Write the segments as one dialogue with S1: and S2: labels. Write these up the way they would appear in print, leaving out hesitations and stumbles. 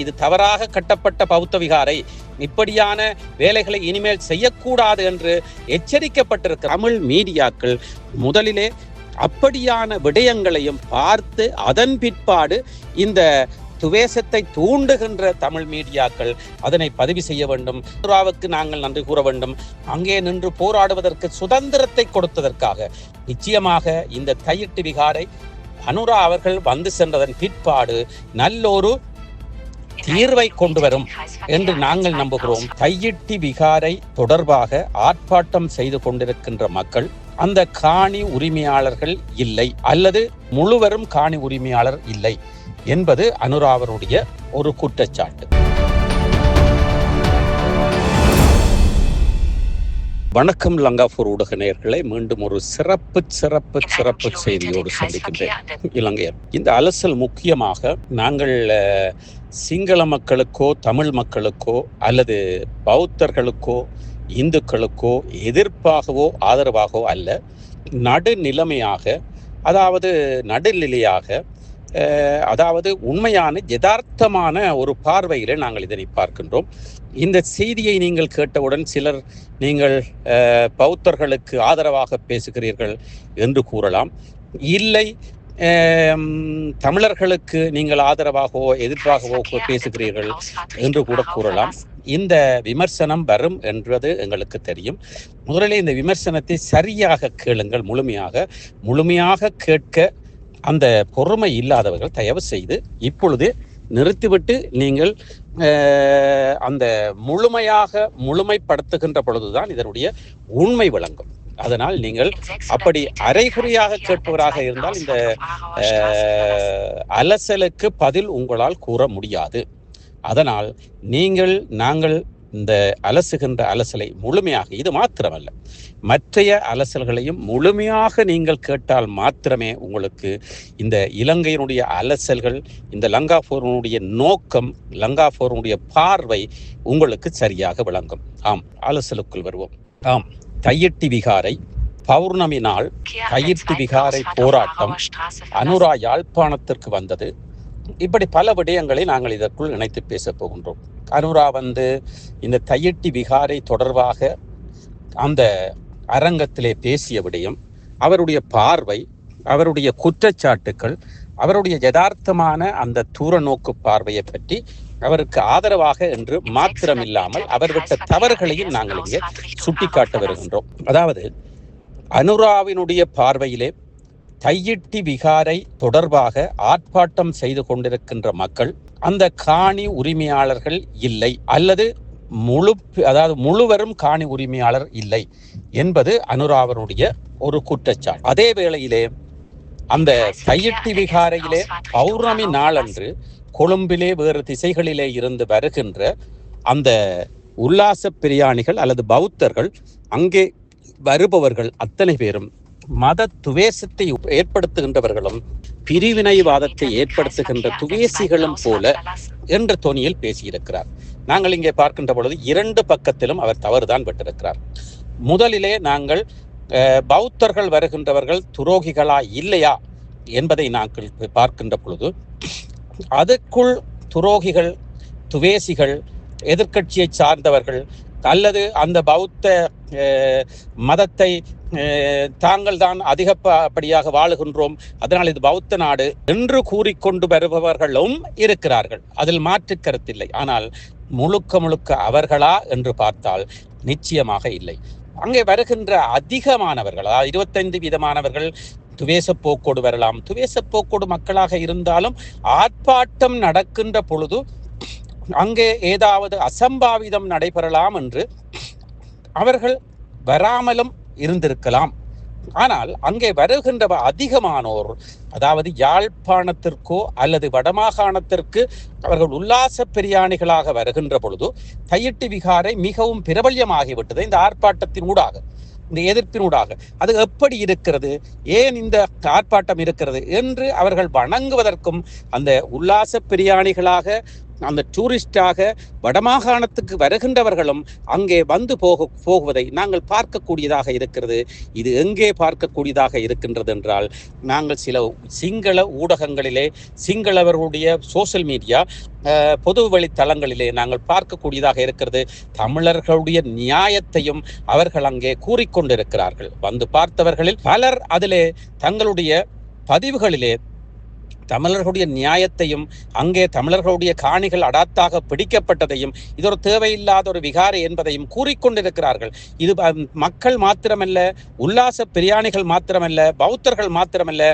S1: இது தவறாக கட்டப்பட்ட பௌத்த விகாரை, இப்படியான வேலைகளை இனிமேல் செய்யக்கூடாது என்று எச்சரிக்கப்பட்டிருக்கிற தமிழ் மீடியாக்கள் முதலிலே அப்படியான விடயங்களையும் பார்த்து அதன் பிற்பாடு இந்த துவேஷத்தை தூண்டுகின்ற தமிழ் மீடியாக்கள் அதனை பதிவு செய்ய வேண்டும். அனுராவுக்கு நாங்கள் நன்றி கூற வேண்டும். அங்கே நின்று போராடுவதற்கு சுதந்திரத்தை கொடுத்ததற்காக நிச்சயமாக இந்த தையிட்டு விகாரை அனுரா அவர்கள் வந்து சென்றதன் பிற்பாடு நல்லொரு தீர்வை கொண்டு வரும் என்று நாங்கள் நம்புகிறோம். தையிட்டி விகாரை தொடர்பாக ஆர்ப்பாட்டம் செய்து கொண்டிருக்கின்ற மக்கள் அந்த காணி உரிமையாளர்கள் இல்லை, அல்லது முழுவரும் காணி உரிமையாளர் இல்லை என்பது அனுராவருடைய ஒரு குற்றச்சாட்டு. வணக்கம் லங்காபூர் ஊடக நேயர்களை, மீண்டும் ஒரு சிறப்பு செய்தியோடு சந்திக்கின்றேன். இலங்கையர் இந்த அலசல் முக்கியமாக நாங்கள் சிங்கள மக்களுக்கோ தமிழ் மக்களுக்கோ அல்லது பௌத்தர்களுக்கோ இந்துக்களுக்கோ எதிர்ப்பாகவோ ஆதரவாகவோ அல்ல, நடுநிலைமையாக, அதாவது நடுநிலையாக, அதாவது உண்மையான யதார்த்தமான ஒரு பார்வையிலே நாங்கள் இதனை பார்க்கின்றோம். இந்த செய்தியை நீங்கள் கேட்டவுடன் சிலர் நீங்கள் பௌத்தர்களுக்கு ஆதரவாக பேசுகிறீர்கள் என்று கூறலாம். இல்லை, தமிழர்களுக்கு நீங்கள் ஆதரவாகவோ எதிர்ப்பாகவோ பேசுகிறீர்கள் என்று கூட கூறலாம். இந்த விமர்சனம் வரும் என்பது எங்களுக்கு தெரியும். முதலில் இந்த விமர்சனத்தை சரியாக கேளுங்கள். முழுமையாக கேட்க அந்த பொறுமை இல்லாதவர்கள் தயவு செய்து இப்பொழுது நிறுத்திவிட்டு நீங்கள் அந்த முழுமைப்படுத்துகின்ற பொழுதுதான் இதனுடைய உண்மை விளங்கும். அதனால் நீங்கள் அப்படி அரைகுறையாக கேட்பவராக இருந்தால் இந்த அலசலுக்கு பதில் உங்களால் கூற முடியாது. அதனால் நாங்கள் இந்த அலசுகின்ற அலசலை முழுமையாக, இது மாத்திரமல்ல மற்றைய அலசல்களையும் முழுமையாக நீங்கள் கேட்டால் மாத்திரமே உங்களுக்கு இந்த இலங்கையினுடைய அலசல்கள், இந்த லங்காபூரினுடைய நோக்கம், லங்காபூரினுடைய பார்வை உங்களுக்கு சரியாக விளங்கும். ஆம், அலசலுக்குள் வருவோம். ஆம், தையிட்டி விகாரை பௌர்ணமி நாள் தையிட்டி விகாரை போராட்டம் அனுரா யாழ்ப்பாணத்திற்கு வந்தது. இப்படி பல விடயங்களை நாங்கள் இதற்குள் இணைத்து பேச போகின்றோம். அனுரா இந்த தையிட்டி விகாரை தொடர்பாக அந்த அரங்கத்திலே பேசிய விடயம், அவருடைய பார்வை, அவருடைய குற்றச்சாட்டுக்கள், அவருடைய யதார்த்தமான அந்த தூர நோக்கு பார்வையை பற்றி அவருக்கு ஆதரவாக என்று மாத்திரமில்லாமல் அவர் விட்ட தவறுகளையும் நாங்கள் இங்கே சுட்டிக்காட்ட வருகின்றோம். அதாவது அனுராவினுடைய பார்வையிலே தையிட்டி விகாரை தொடர்பாக ஆர்ப்பாட்டம் செய்து கொண்டிருக்கின்ற மக்கள் அந்த காணி உரிமையாளர்கள் இல்லை, அல்லது முழுவரும் காணி உரிமையாளர் இல்லை என்பது அனுராவனுடைய ஒரு குற்றச்சாட்டு. அதே வேளையிலே அந்த தையிட்டி விகாரையிலே பௌர்ணமி நாளன்று கொழும்பிலே வேறு திசைகளிலே இருந்து வருகின்ற அந்த உல்லாச பிரியாணிகள் அல்லது பௌத்தர்கள், அங்கே வருபவர்கள் அத்தனை பேரும் மத துவேஷத்தை ஏற்படுத்துகின்றவர்களும் பிரிவினைவாதத்தை ஏற்படுத்துகின்ற துவேசிகளும் போல என்ற தொனியில் பேசியிருக்கிறார். நாங்கள் இங்கே பார்க்கின்ற பொழுது இரண்டு பக்கத்திலும் அவர் தவறுதான் விட்டிருக்கிறார். முதலிலே நாங்கள் பௌத்தர்கள் வருகின்றவர்கள் துரோகிகளா இல்லையா என்பதை நாங்கள் பார்க்கின்ற பொழுது அதற்குள் துரோகிகள், துவேசிகள், எதிர்க்கட்சியை சார்ந்தவர்கள் அல்லது அந்த பௌத்த மதத்தை தாங்கள் தான் அதிகப்படியாக வாழுகின்றோம், அதனால் இது பௌத்த நாடு என்று கூறிக்கொண்டு வருபவர்களும் இருக்கிறார்கள். அதில் மாற்று கருத்தில்லை. ஆனால் முழுக்க அவர்களா என்று பார்த்தால் நிச்சயமாக இல்லை. அங்கே வருகின்ற அதிகமானவர்கள், அதாவது 25% துவேச போக்கோடு வரலாம். துவேச போக்கோடு மக்களாக இருந்தாலும் ஆர்ப்பாட்டம் நடக்கின்ற பொழுது அங்கே ஏதாவது அசம்பாவிதம் நடைபெறலாம் என்று அவர்கள் வராமலும் இருந்திருக்கலாம். ஆனால் அங்கே வருகின்ற அதிகமானோர், அதாவது யாழ்ப்பாணத்திற்கோ அல்லது வடமாகாணத்திற்கு அவர்கள் உல்லாச பிரியாணிகளாக வருகின்ற பொழுது தையிட்டி விகாரை மிகவும் பிரபல்யமாகிவிட்டது. இந்த ஆர்ப்பாட்டத்தின் ஊடாக, இந்த எதிர்ப்பினூடாக அது எப்படி இருக்கிறது, ஏன் இந்த ஆர்ப்பாட்டம் இருக்கிறது என்று அவர்கள் வணங்குவதற்கும் அந்த உல்லாச பிரியாணிகளாக அந்த டூரிஸ்டாக வடமாகாணத்துக்கு வருகின்றவர்களும் அங்கே வந்து போகுவதை நாங்கள் பார்க்கக்கூடியதாக இருக்கிறது. இது எங்கே பார்க்கக்கூடியதாக இருக்கின்றது என்றால், நாங்கள் சில சிங்கள ஊடகங்களிலே, சிங்களவர்களுடைய சோசியல் மீடியா பொது வழித்தளங்களிலே நாங்கள் பார்க்கக்கூடியதாக இருக்கிறது. தமிழர்களுடைய நியாயத்தையும் அவர்கள் அங்கே கூறிக்கொண்டிருக்கிறார்கள். வந்து பார்த்தவர்களில் பலர் அதிலே தங்களுடைய பதிவுகளிலே தமிழர்களுடைய நியாயத்தையும், அங்கே தமிழர்களுடைய காணிகள் அடாத்தாக பிடிக்கப்பட்டதையும், இது ஒரு தேவையில்லாத ஒரு விகாரை என்பதையும் கூறிக்கொண்டிருக்கிறார்கள். இது மக்கள் மாத்திரமல்ல, உல்லாச பிரயாணிகள் மாத்திரமல்ல, பௌத்தர்கள் மாத்திரமல்ல,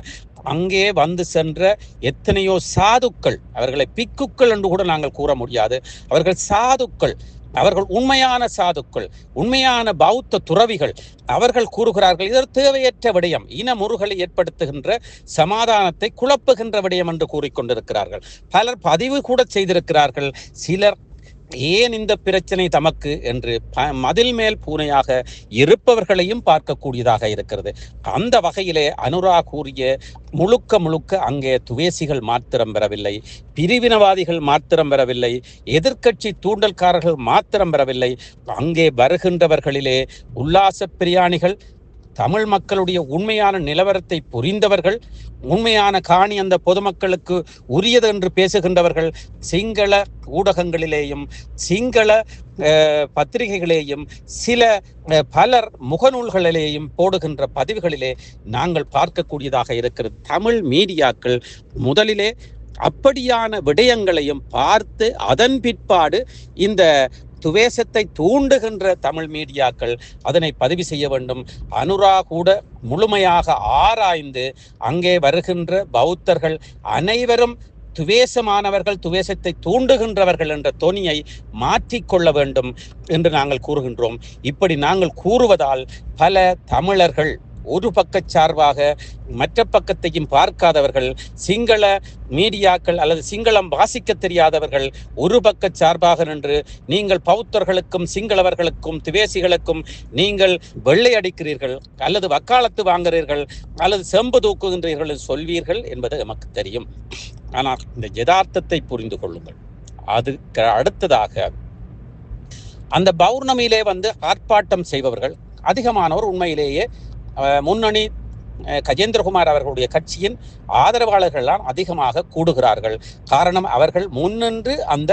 S1: அங்கே வந்து சென்ற எத்தனையோ சாதுக்கள், அவர்களை பிக்குக்கள் என்று கூட நாங்கள் கூற முடியாது, அவர்கள் சாதுக்கள், அவர்கள் உண்மையான சாதுக்கள், உண்மையான பௌத்த துறவிகள், அவர்கள் கூறுகிறார்கள் இது தேவையற்ற விடயம், இன முறுகலை ஏற்படுத்துகின்ற, சமாதானத்தை குழப்புகின்ற விடயம் என்று கூறிக்கொண்டிருக்கிறார்கள். பலர் பதிவு கூட செய்திருக்கிறார்கள். சிலர் ஏன் இந்த பிரச்சனை தமக்கு என்று மதில் மேல் பூனையாக இருப்பவர்களையும் பார்க்கக்கூடியதாக இருக்கிறது. அந்த வகையிலே அனுரா கூறிய முழுக்க அங்கே துவேசிகள் மாத்திரம் பெறவில்லை, பிரிவினவாதிகள் மாத்திரம் பெறவில்லை, எதிர்க்கட்சி தூண்டல்காரர்கள் மாத்திரம் பெறவில்லை, அங்கே வருகின்றவர்களிலே உல்லாச பிரயாணிகள், தமிழ் மக்களுடைய உண்மையான நிலவரத்தை புரிந்தவர்கள், உண்மையான காணி அந்த பொதுமக்களுக்கு உரியது என்று பேசுகின்றவர்கள், சிங்கள ஊடகங்களிலேயும் சிங்கள பத்திரிகைகளிலேயும் சில பலர் முகநூல்களிலேயும் போடுகின்ற பதிவுகளிலே நாங்கள் பார்க்கக்கூடியதாக இருக்கிறது. தமிழ் மீடியாக்கள் முதலிலே அப்படியான விடயங்களையும் பார்த்து அதன் பிற்பாடு இந்த துவேசத்தை தூண்டுகின்ற தமிழ் மீடியாக்கள் அதனை பதிவு செய்ய வேண்டும். அனுரா கூட முழுமையாக ஆராய்ந்து அங்கே வருகின்ற பௌத்தர்கள் அனைவரும் துவேசமானவர்கள், துவேசத்தை தூண்டுகின்றவர்கள் என்ற தொனியை மாற்றிக்கொள்ள வேண்டும் என்று நாங்கள் கூறுகின்றோம். இப்படி நாங்கள் கூறுவதால் பல தமிழர்கள் ஒரு பக்கச்சார்பாக மற்ற பக்கத்தையும் பார்க்காதவர்கள், சிங்கள மீடியாக்கள் அல்லது சிங்களம் வாசிக்க தெரியாதவர்கள் ஒரு பக்க சார்பாக நின்று நீங்கள் பௌத்தர்களுக்கும் சிங்களவர்களுக்கும் துவேசிகளுக்கும் நீங்கள் வெள்ளை அடிக்கிறீர்கள் அல்லது வக்காலத்து வாங்குகிறீர்கள் அல்லது செம்பு தூக்குகின்றீர்கள் சொல்வீர்கள் என்பது நமக்கு தெரியும். ஆனால் இந்த யதார்த்தத்தை புரிந்து கொள்ளுங்கள். அதுக்கு அடுத்ததாக அந்த பௌர்ணமியிலே வந்து ஆர்ப்பாட்டம் செய்பவர்கள் அதிகமானோர் உண்மையிலேயே முன்னணி கஜேந்திரகுமார் அவர்களுடைய கட்சியின் ஆதரவாளர்கள்லாம் அதிகமாக கூடுகிறார்கள். காரணம், அவர்கள் முன்னின்று அந்த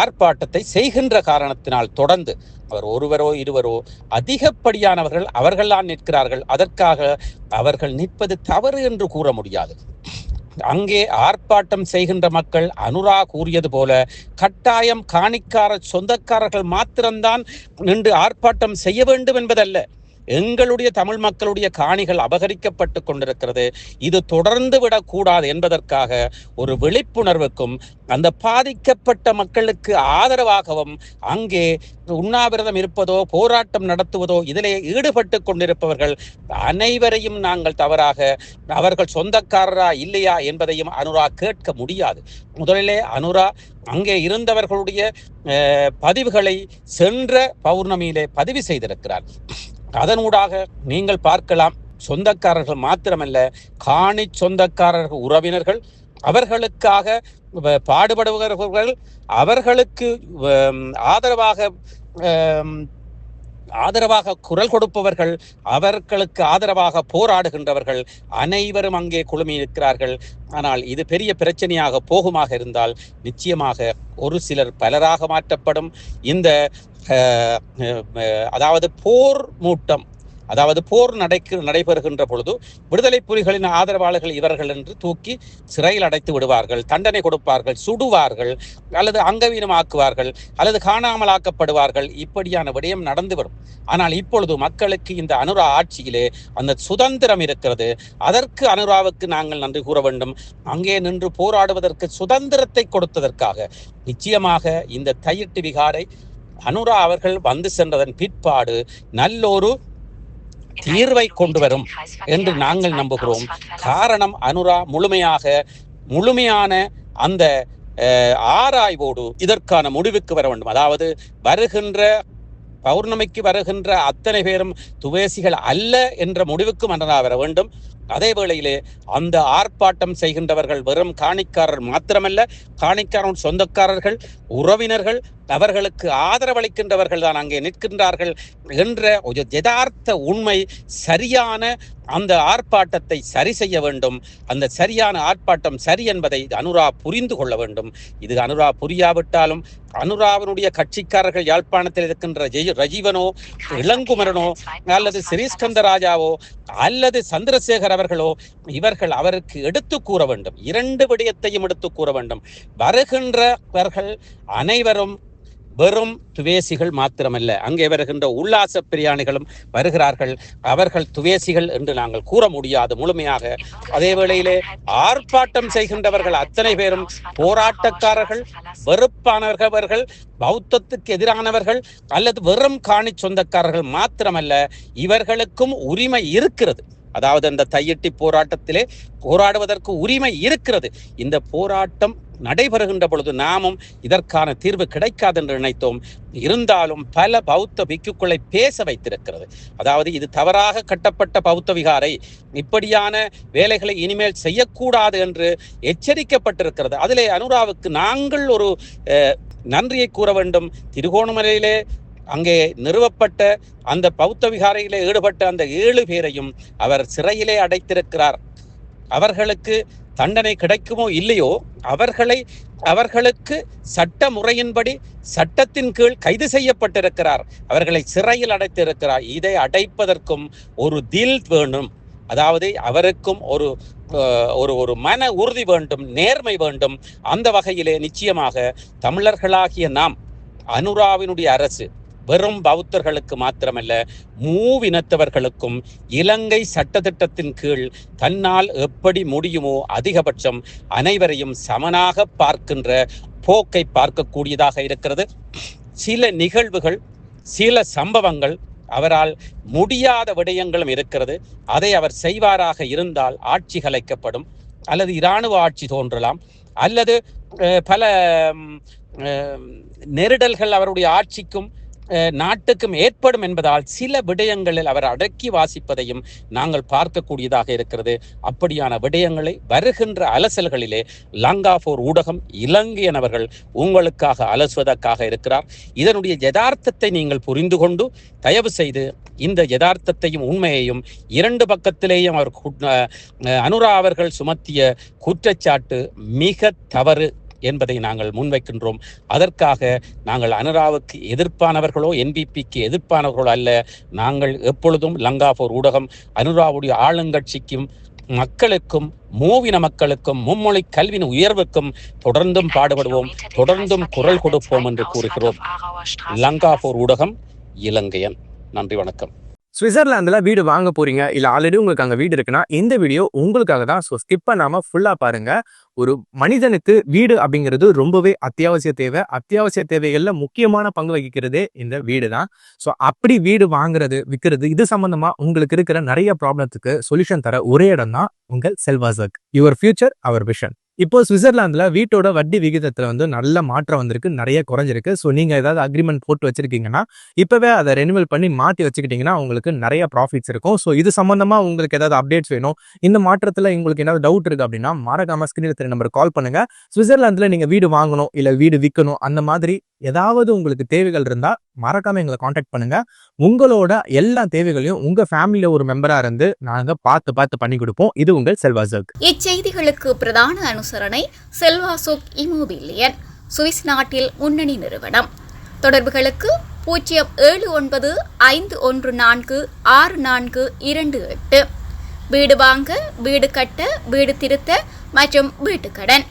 S1: ஆர்ப்பாட்டத்தை செய்கின்ற காரணத்தினால் தொடர்ந்து அவர் ஒருவரோ இருவரோ அதிகப்படியானவர்கள் அவர்கள்தான் நிற்கிறார்கள். அதற்காக அவர்கள் நிற்பது தவறு என்று கூற முடியாது. அங்கே ஆர்ப்பாட்டம் செய்கின்ற மக்கள் அனுரா கூறியது போல கட்டாயம் காணிக்கார சொந்தக்காரர்கள் மாத்திரம்தான் நின்று ஆர்ப்பாட்டம் செய்ய வேண்டும் என்பதல்ல. எங்களுடைய தமிழ் மக்களுடைய காணிகள் அபகரிக்கப்பட்டு கொண்டிருக்கிறது, இது தொடர்ந்து விடக்கூடாது என்பதற்காக ஒரு விழிப்புணர்வுக்கும் அந்த பாதிக்கப்பட்ட மக்களுக்கு ஆதரவாகவும் அங்கே உண்ணாவிரதம் இருப்பதோ போராட்டம் நடத்துவதோ இதிலே ஈடுபட்டு கொண்டிருப்பவர்கள் அனைவரையும் நாங்கள் தவறாக அவர்கள் சொந்தக்காரரா இல்லையா என்பதையும் அனுரா கேட்க முடியாது. முதலிலே அனுரா அங்கே இருந்தவர்களுடைய பதிவுகளை சென்ற பௌர்ணமியிலே பதிவு செய்திருக்கிறார். அதனூடாக நீங்கள் பார்க்கலாம், சொந்தக்காரர்கள் மாத்திரமல்ல, காணி சொந்தக்காரர்கள் உறவினர்கள், அவர்களுக்காக பாடுபடுபவர்கள், அவர்களுக்கு ஆதரவாக குரல் கொடுப்பவர்கள், அவர்களுக்கு ஆதரவாக போராடுகின்றவர்கள் அனைவரும் அங்கே குழுமி இருக்கிறார்கள். ஆனால் இது பெரிய பிரச்சனையாக போகுமாக இருந்தால் நிச்சயமாக ஒரு சிலர் பலராக மாற்றப்படும். இந்த அதாவது போர் மூட்டம், அதாவது போர் நடைபெறுகின்ற பொழுது விடுதலை புலிகளின் ஆதரவாளர்கள் இவர்கள் என்று தூக்கி சிறையில் அடைத்து விடுவார்கள், தண்டனை கொடுப்பார்கள், சுடுவார்கள் அல்லது அங்கவீனமாக்குவார்கள் அல்லது காணாமலாக்கப்படுவார்கள். இப்படியான விடயம் நடந்துவிடும். ஆனால் இப்பொழுது மக்களுக்கு இந்த அனுரா ஆட்சியிலே அந்த சுதந்திரம் இருக்கிறது. அதற்கு அனுராவுக்கு நாங்கள் நன்றி கூற வேண்டும். அங்கே நின்று போராடுவதற்கு சுதந்திரத்தை கொடுத்ததற்காக நிச்சயமாக இந்த தையிட்டு விகாரை அனுரா அவர்கள் வந்து சென்றதன் பிற்பாடு நல்லொரு தீர்வை கொண்டு வரும் என்று நாங்கள் நம்புகிறோம். காரணம், அனுரா முழுமையான அந்த ஆராய்வோடு இதற்கான முடிவுக்கு வர வேண்டும். அதாவது வருகின்ற பௌர்ணமிக்கு வருகின்ற அத்தனை பேரும் துவேசிகள் அல்ல என்ற முடிவுக்கு அனுரா வர வேண்டும். அதே வேளையிலே அந்த ஆர்ப்பாட்டம் செய்கின்றவர்கள் வெறும் காணிக்காரர் மாத்திரமல்ல, காணிக்காரன் சொந்தக்காரர்கள், உறவினர்கள், அவர்களுக்கு ஆதரவளிக்கின்றவர்கள் தான் அங்கே நிற்கின்றார்கள் என்ற ஒரு யதார்த்த உண்மை. சரியான அந்த ஆர்ப்பாட்டத்தை சரி செய்ய வேண்டும். அந்த சரியான ஆர்ப்பாட்டம் சரி என்பதை அனுரா புரிந்து கொள்ள வேண்டும். இது அனுரா புரியாவிட்டாலும் அனுராவினுடைய கட்சிக்காரர்கள் யாழ்ப்பாணத்தில் இருக்கின்ற ரஜீவனோ, இளங்குமரனோ, அல்லது ஸ்ரீஸ்கந்தராஜாவோ அல்லது சந்திரசேகர் அவர்களோ இவர்கள் அவருக்கு எடுத்து கூற வேண்டும். 2 விடயத்தையும் எடுத்து கூற வேண்டும். வருகின்றவர்கள் அனைவரும் வெறும் துவேசிகள் மாத்திரமல்ல, அங்கே வருகின்ற உல்லாச பிரியாணிகளும் வருகிறார்கள். அவர்கள் துவேசிகள் என்று நாங்கள் கூற முடியாது முழுமையாக. அதே வேளையிலே ஆர்ப்பாட்டம் செய்கின்றவர்கள் அத்தனை பேரும் போராட்டக்காரர்கள், வெறுப்பானவர்கள், பௌத்தத்துக்கு எதிரானவர்கள் அல்லது வெறும் காணி சொந்தக்காரர்கள் மாத்திரமல்ல, இவர்களுக்கும் உரிமை இருக்கிறது. அதாவது அந்த தையிட்டி போராட்டத்திலே போராடுவதற்கு உரிமை இருக்கிறது. இந்த போராட்டம் நடைபெறுகின்ற பொழுது நாமும் இதற்கான தீர்வு கிடைக்காது என்று நினைத்தோம். இருந்தாலும் பல பௌத்த பிக்குகளை பேச வைத்திருக்கிறது. அதாவது இது தவறாக கட்டப்பட்ட பௌத்த விகாரை, இப்படியான வேலைகளை இனிமேல் செய்யக்கூடாது என்று எச்சரிக்கப்பட்டிருக்கிறது. அதிலே அனுராவுக்கு நாங்கள் ஒரு நன்றியை கூற வேண்டும். திருகோணமலையிலே அங்கே நிறுவப்பட்ட அந்த பௌத்த விகாரையிலே ஈடுபட்ட அந்த 7 பேரையும் அவர் சிறையிலே அடைத்திருக்கிறார். அவர்களுக்கு தண்டனை கிடைக்குமோ இல்லையோ, அவர்களுக்கு சட்ட முறையின்படி சட்டத்தின் கீழ் கைது செய்யப்பட்டிருக்கிறார். அவர்களை சிறையில் அடைத்திருக்கிறார். இதை அடைப்பதற்கும் ஒரு தில் வேணும். அதாவது அவருக்கும் ஒரு மன உறுதி வேண்டும், நேர்மை வேண்டும். அந்த வகையிலே நிச்சயமாக தமிழர்களாகிய நாம், அனுராவினுடைய அரசு வெறும் பௌத்தர்களுக்கு மாத்திரமல்ல, மூவினத்தவர்களுக்கும் இலங்கை சட்டத்திட்டத்தின் கீழ் தன்னால் எப்படி முடியுமோ அதிகபட்சம் அனைவரையும் சமனாக பார்க்கின்ற போக்கை பார்க்கக்கூடியதாக இருக்கிறது. சில நிகழ்வுகள், சில சம்பவங்கள், அவரால் முடியாத விடயங்களும் இருக்கிறது. அதை அவர் செய்வாராக இருந்தால் ஆட்சி கலைக்கப்படும், அல்லது இராணுவ ஆட்சி தோன்றலாம், அல்லது பல நெருடல்கள் அவருடைய ஆட்சிக்கும் நாட்டுக்கும் ஏற்படும் என்பதால் சில விடயங்களில் அவர் அடக்கி வாசிப்பதையும் நாங்கள் பார்க்கக்கூடியதாக இருக்கிறது. அப்படியான விடயங்களை வருகின்ற அலசல்களிலே லங்காபோர் ஊடகம் இலங்கையன் அவர்கள் உங்களுக்காக அலசுவதற்காக இருக்கிறார். இதனுடைய யதார்த்தத்தை நீங்கள் புரிந்து கொண்டு தயவு செய்து இந்த யதார்த்தத்தையும் உண்மையையும் 2 பக்கத்திலேயும் அவர் அனுரா அவர்கள் சுமத்திய குற்றச்சாட்டு மிக தவறு என்பதை நாங்கள் முன்வைக்கின்றோம். அதற்காக நாங்கள் அனுராவுக்கு எதிர்ப்பானவர்களோ என்பிபிக்கு எதிர்ப்பானவர்களோ அல்ல. நாங்கள் எப்பொழுதும் லங்காபோர் ஊடகம் அனுராவுடைய ஆளுங்கட்சிக்கும் மக்களுக்கும் மூவின மக்களுக்கும் மும்மொழி கல்வியின் உயர்வுக்கும் தொடர்ந்தும் பாடுபடுவோம், தொடர்ந்தும் குரல் கொடுப்போம் என்று கூறுகிறோம். லங்காபோர் ஊடகம் இலங்கையன். நன்றி, வணக்கம்.
S2: சுவிட்சர்லாந்துல வீடு வாங்க போறீங்க, இல்ல ஆல்ரெடி உங்களுக்கு அங்க வீடு இருக்குன்னா இந்த வீடியோ உங்களுக்காக தான். ஸோ ஸ்கிப் பண்ணாம ஃபுல்லா பாருங்க. ஒரு மனிதனுக்கு வீடு அப்படிங்கிறது ரொம்பவே அத்தியாவசிய தேவை. அத்தியாவசிய தேவைகள்ல முக்கியமான பங்கு வகிக்கிறதே இந்த வீடு தான். ஸோ அப்படி வீடு வாங்குறது, விற்கிறது, இது சம்பந்தமா உங்களுக்கு இருக்கிற நிறைய ப்ராப்ளத்துக்கு சொல்யூஷன் தர ஒரே இடம் தான் உங்கள் செல்வாசக். Your future our vision. இப்போ சுவிட்சர்லாந்துல வீட்டோட வட்டி விகிதத்துல நல்ல மாற்றம் வந்திருக்கு, நிறைய குறைஞ்சிருக்கு. ஸோ நீங்க ஏதாவது அக்ரிமெண்ட் போட்டு வச்சிருக்கீங்கன்னா இப்பவே அதை ரெனிவல் பண்ணி மாற்றி வச்சுக்கிட்டீங்கன்னா உங்களுக்கு நிறைய ப்ராஃபிட்ஸ் இருக்கும். ஸோ இது சம்பந்தமா உங்களுக்கு ஏதாவது அப்டேட்ஸ் வேணும், இந்த மாற்றத்துல உங்களுக்கு ஏதாவது டவுட் இருக்கு அப்படின்னா மறக்காம ஸ்கிரீன்ல தெரிய நம்பர் கால் பண்ணுங்க. சுவிட்சர்லாந்துல நீங்க வீடு வாங்கணும், இல்ல வீடு விற்கணும், அந்த மாதிரி ஏதாவது உங்களுக்கு தேவைகள் இருந்தா மறக்காம எங்களை காண்டாக்ட் பண்ணுங்க. உங்களோட எல்லா தேவைகளையும் உங்க ஃபேமிலியில ஒரு மெம்பரா இருந்து நாங்க பார்த்து பண்ணி கொடுப்போம். இது உங்கள் செல்வாசக்.
S3: இச்செய்திகளுக்கு பிரதான அனுசரணை செல்வாசோக் இமோபிலியன், சுவிஸ் நாட்டில் முன்னணி நிறுவனம். தொடர்புகளுக்கு 07951464428. வீடு வாங்க, வீடு கட்ட, வீடு திருத்த மற்றும் வீட்டுக்கடன்.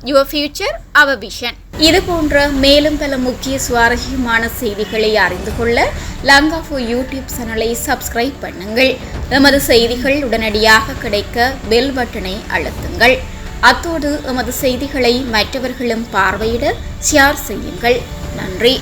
S3: Your future our vision. இது போன்ற மேலும் பல முக்கிய சுவாரஸ்யமான செய்திகளை அறிந்து கொள்ள லங்காபோர் யூடியூப் சேனலை சப்ஸ்கிரைப் பண்ணுங்கள். எமது செய்திகள் உடனடியாக கிடைக்க பெல் பட்டனை அழுத்துங்கள். அத்தோடு எமது செய்திகளை மற்றவர்களும் பார்வையிட ஷேர் செய்யுங்கள். நன்றி.